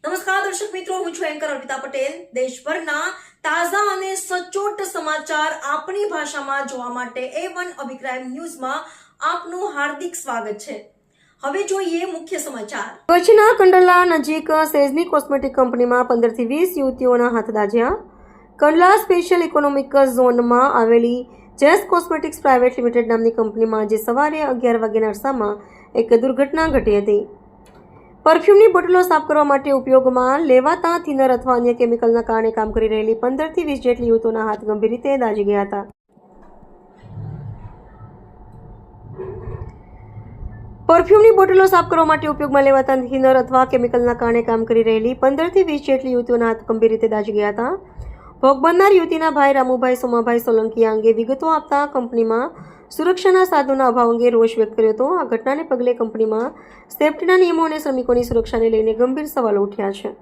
નમસ્કાર દર્શક મિત્રો, હું છું એન્કર અર્પિતા પટેલ. દેશભરના તાજા અને સચોટ સમાચાર આપણી ભાષામાં જોવા માટે A1 અભિપ્રાય ન્યૂઝમાં આપનું હાર્દિક સ્વાગત છે. હવે જોઈએ મુખ્ય સમાચાર. કચ્છના કંડલા નજીક સેઝની કોસ્મેટિક કંપનીમાં 15 થી 20 યુવતીઓના હાથ દાઝ્યા. કંડલા સ્પેશિયલ ઇકોનોમિક ઝોનમાં આવેલી જેસ કોસ્મેટિક્સ પ્રાઇવેટ લિમિટેડ નામની કંપનીમાં આજે સવારે 11 વાગ્યાના અરસામાં એક દુર્ઘટના ઘટી હતી. પરફ્યુમની બોટલો સાફ કરવા માટે ઉપયોગમાં લેવાતા થિનર અથવા અન્ય કેમિકલના કારણે કામ કરી રહેલી 15 થી 20 જેટલી યુવતીઓના હાથ ગંભીર રીતે દાઝી ગયા હતા. પરફ્યુમની બોટલો સાફ કરવા માટે ઉપયોગમાં લેવાતા થિનર અથવા કેમિકલના કારણે કામ કરી રહેલી 15 થી 20 જેટલી યુવતીઓના હાથ ગંભીર રીતે દાઝી ગયા હતા. ભોગ બનનાર યુવતીના ભાઈ રામુભાઈ સોમાભાઈ સોલંકી આ અંગે વિગતો આપતા કંપનીમાં સુરક્ષાના સાધનોના અભાવ અંગે રોષ વ્યક્ત કર્યો હતો. આ ઘટનાને પગલે કંપનીમાં સેફ્ટીના નિયમો અને શ્રમિકોની સુરક્ષાને લઈને ગંભીર સવાલો ઉઠ્યા છે.